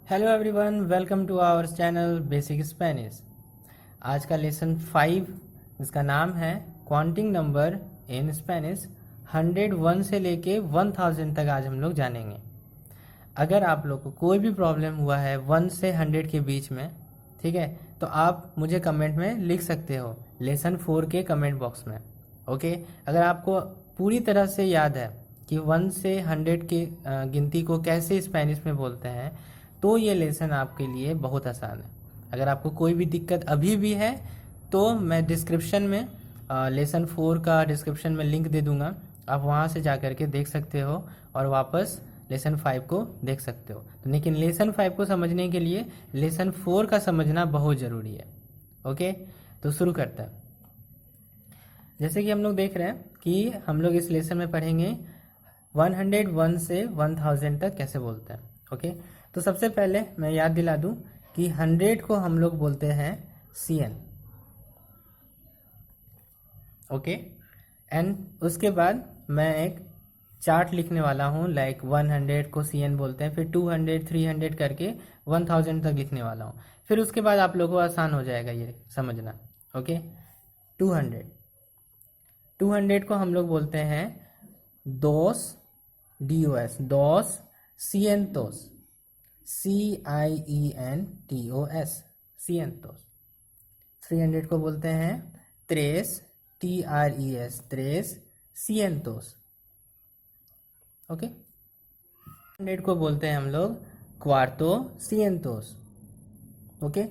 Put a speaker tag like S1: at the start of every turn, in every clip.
S1: Hello everyone, welcome to our channel basic Spanish. आज का lesson 5, इसका नाम है काउंटिंग नंबर इन स्पेनिश। 101 से लेके 1000 तक आज हम लोग जानेंगे। अगर आप लोग को कोई भी प्रॉब्लम हुआ है 1 से 100 के बीच में, ठीक है, तो आप मुझे कमेंट में लिख सकते हो लेसन 4 के कमेंट बॉक्स में। ओके, अगर आपको पूरी तरह से याद है कि 1 से 100 के गिनती को कैसे स्पेनिश में बोलते हैं, तो ये लेसन आपके लिए बहुत आसान है। अगर आपको कोई भी दिक्कत अभी भी है तो मैं डिस्क्रिप्शन में लेसन 4 का डिस्क्रिप्शन में लिंक दे दूंगा, आप वहाँ से जा करके देख सकते हो और वापस लेसन 5 को देख सकते हो। तो लेकिन लेसन 5 को समझने के लिए लेसन 4 का समझना बहुत ज़रूरी है। ओके, तो शुरू करते हैं। जैसे कि हम लोग देख रहे हैं कि हम लोग इस लेसन में पढ़ेंगे 101 से 1000 तक कैसे बोलते हैं। ओके, तो सबसे पहले मैं याद दिला दूं कि 100 को हम लोग बोलते हैं CN। ओके, एंड उसके बाद मैं एक चार्ट लिखने वाला हूँ, लाइक 100 को CN बोलते हैं, फिर 200 300 करके 1000 तक लिखने वाला हूँ। फिर उसके बाद आप लोगों को आसान हो जाएगा ये समझना। ओके, 200 को हम लोग बोलते हैं दोस, DOS, दोस cientos, CIENTOS, cientos। 300 को बोलते हैं tres, TRES, tres cientos। Okay, 100 को बोलते हैं हम लोग cuarto cientos। Okay,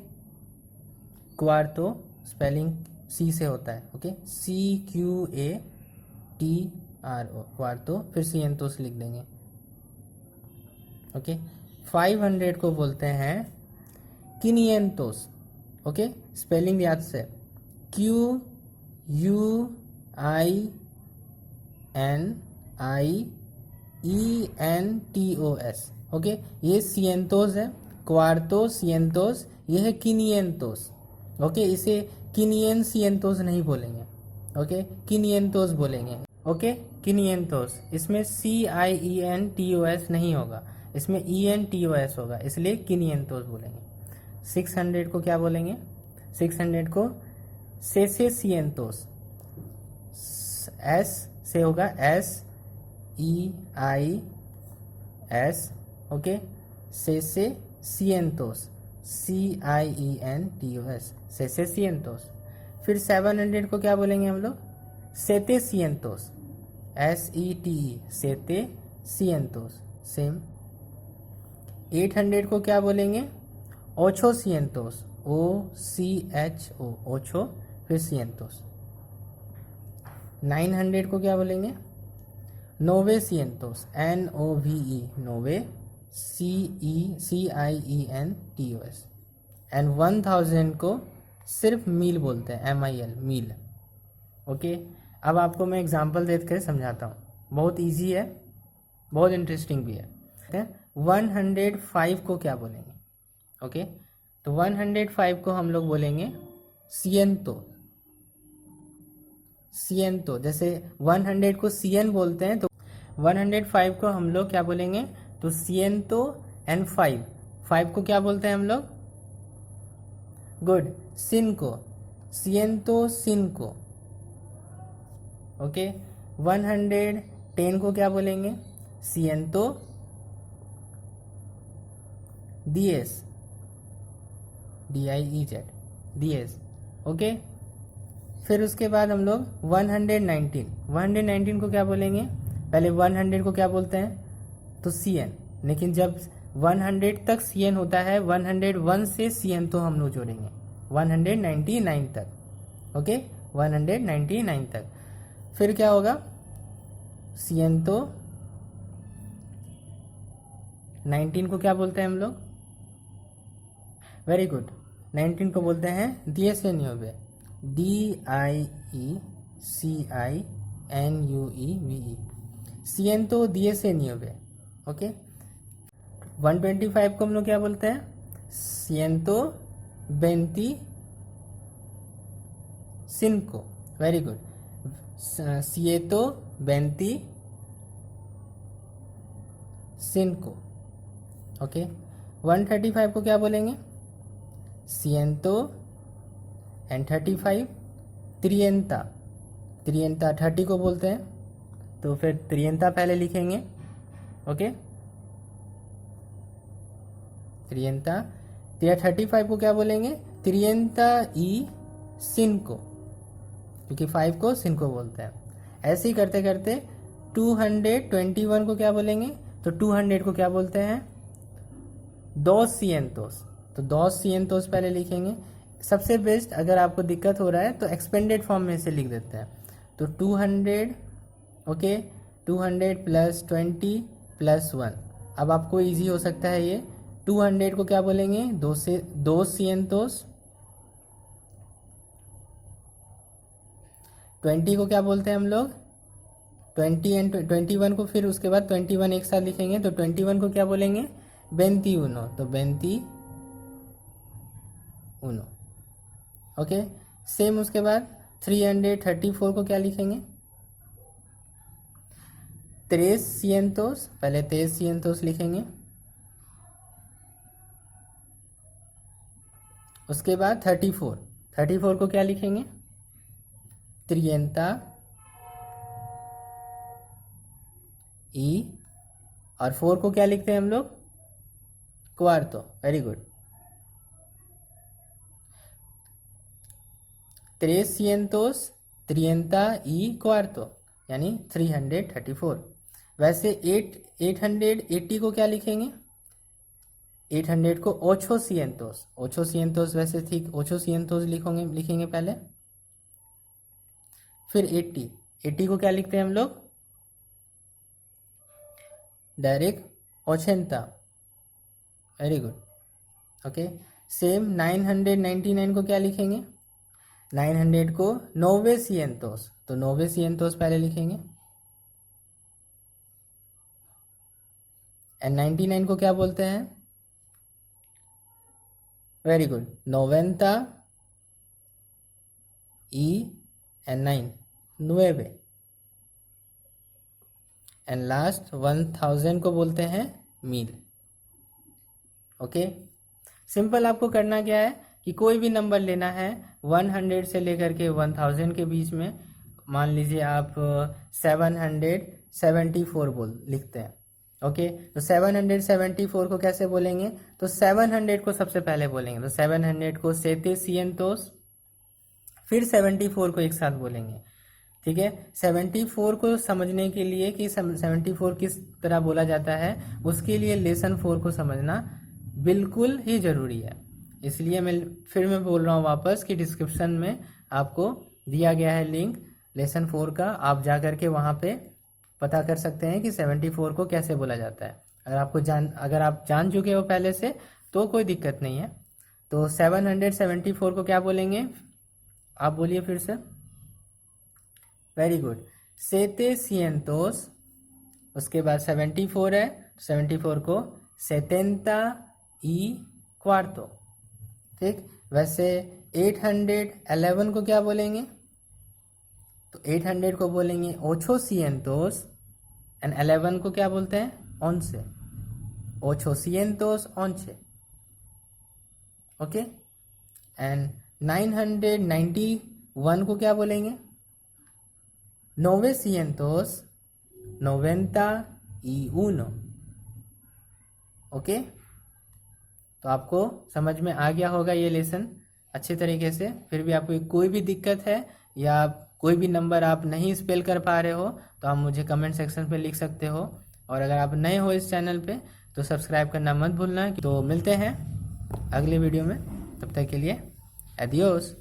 S1: cuarto spelling C से होता है। ओके, CQATRO, cuarto, फिर cientos लिख देंगे। ओके, 500 को बोलते हैं quinientos। ओके, स्पेलिंग याद से QUINIENTOS। ओके, ये सिएंतोस है, क्वार्तो सिएंतोस, ये है किनियंतोस। ओके, इसे किनियन सिएंतोस नहीं बोलेंगे। ओके, किनियंतोस बोलेंगे। ओके, किनियंतोस, इसमें CIENTOS नहीं होगा, इसमें ENTOS होगा, इसलिए किनियंतोस बोलेंगे। 600 को क्या बोलेंगे? 600 को सेसेसियंतोस, S से होगा SEIS। ओके, सेसेसियंतोस, CIENTOS, सेसेसियंतोस। फिर 700 को क्या बोलेंगे हम लोग? सेतेसियंतोस, SETE, सेतेसियंतोस, सेम। 800 को क्या बोलेंगे? ओछोसियंतोस, OCHO, ओछो, फिर सियंतोस। 900 को क्या बोलेंगे? नोवेसियंतोस, NOVE, नोवे, CIENTOS। एंड 1000 को सिर्फ मील बोलते हैं, MIL, मील। ओके, अब आपको मैं एग्जांपल देकर समझाता हूँ। बहुत इजी है, बहुत इंटरेस्टिंग भी है। 105 को क्या बोलेंगे? ओके, तो 105 को हम लोग बोलेंगे सियंतो। सियंतो, जैसे 100 को CN बोलते हैं, तो 105 को हम लोग क्या बोलेंगे? तो सियंतो एंड 5 को क्या बोलते हैं हम लोग? गुड, सिनको, सियंतो सिनको। ओके, 110 को क्या बोलेंगे? सियंतो DIEZ, DIEZ। ओके, फिर उसके बाद हम लोग 119 को क्या बोलेंगे? पहले 100 को क्या बोलते हैं? तो CN, लेकिन जब 100 तक CN होता है, 101 से CN तो हम लोग जोड़ेंगे 199 तक। ओके, 199 तक। फिर क्या होगा? CN तो 19 को क्या बोलते हैं हम लोग? वेरी गुड, 19 को बोलते हैं DIECINUEVE, DIECINUEVE, सियंतो DIECINUEVE। ओके, 125 को हम लोग क्या बोलते हैं? सियंतो 25 वेरी गुड, सिएतो 25। ओके, 135 को क्या बोलेंगे? सिएंतो एंड 35 त्रियंता। त्रियंता 30 को बोलते हैं, तो फिर त्रियंता पहले लिखेंगे। ओके, त्रियंता। 35 को क्या बोलेंगे? त्रियंता ई सिनको, क्योंकि 5 को सिनको बोलते हैं। ऐसे ही करते करते 221 को क्या बोलेंगे? तो 200 को क्या बोलते हैं? दोस सिएंतोस। तो दोस सिएंतोस पहले लिखेंगे। सबसे बेस्ट, अगर आपको दिक्कत हो रहा है तो एक्सपेंडेड फॉर्म में से लिख देते हैं। तो 200, ओके, 200 प्लस 20 प्लस 1। अब आपको इजी हो सकता है ये। 200 को क्या बोलेंगे? दो सिएंतोस। 20 को क्या बोलते हैं हम लोग? 20 एंड 21 को फिर उसके बाद 21 एक साथ लिखेंगे, तो 21 को क्या बोलेंगे? 21। तो 21। ओके, सेम उसके बाद 334 को क्या लिखेंगे? 3 सिएंतोस। पहले 3 सिएंतोस लिखेंगे, उसके बाद 34 को क्या लिखेंगे? त्रियंता ई, और 4 को क्या लिखते हैं हम लोग? क्वार्तो। Very good. 300 त्रियंता ई क्वार्तो, यानी 334। वैसे 880 को क्या लिखेंगे? 800 को ओछो सिएंतोस। ओछो सिएंतोस वैसे ठीक ओछो सिएंतोस लिखेंगे पहले। फिर 80 को क्या लिखते हैं हम लोग? डायरेक्ट ओछेंता। Very good. ओके, सेम 999 को क्या लिखेंगे? 900 को 9 सिएंतोस। तो 9 सिएंतोस पहले लिखेंगे। एंड 99 को क्या बोलते हैं? Very good, 90 E and 9 and last 1000 को बोलते हैं मील। ओके, सिंपल आपको करना क्या है कि कोई भी नंबर लेना है 100 से लेकर के 1000 के बीच में। मान लीजिए आप 774 लिखते हैं। ओके, तो 774 को कैसे बोलेंगे? तो 700 को सबसे पहले बोलेंगे, तो 700 को 7 सिएंतोस, फिर 74 को एक साथ बोलेंगे। ठीक है, 74 को समझने के लिए कि 74 किस तरह बोला जाता है, उसके लिए लेसन 4 को समझना बिल्कुल ही ज़रूरी है। इसलिए मैं बोल रहा हूँ वापस कि डिस्क्रिप्शन में आपको दिया गया है लिंक लेसन 4 का, आप जा कर के वहाँ पे पता कर सकते हैं कि 74 को कैसे बोला जाता है। अगर आप जान चुके हो पहले से तो कोई दिक्कत नहीं है। तो 774 को क्या बोलेंगे? आप बोलिए फिर से। Very good, 7 सिएंतोस। उसके बाद 74 है, 74 को 70 ई क्वार्तो। ठीक, वैसे 811 को क्या बोलेंगे? तो 800 को बोलेंगे ओछो सिएंतोस एंड 11 को क्या बोलते हैं? ओनसे। ओछो सिएंतोस ओनचे। ओके, एंड 991 को क्या बोलेंगे? 9 सिएंतोस 90 y 1। ओके, तो आपको समझ में आ गया होगा ये लेसन अच्छे तरीके से। फिर भी आपको कोई भी दिक्कत है या कोई भी नंबर आप नहीं स्पेल कर पा रहे हो तो आप मुझे कमेंट सेक्शन पे लिख सकते हो। और अगर आप नए हो इस चैनल पे तो सब्सक्राइब करना मत भूलना। तो मिलते हैं अगले वीडियो में, तब तक के लिए एडियोस।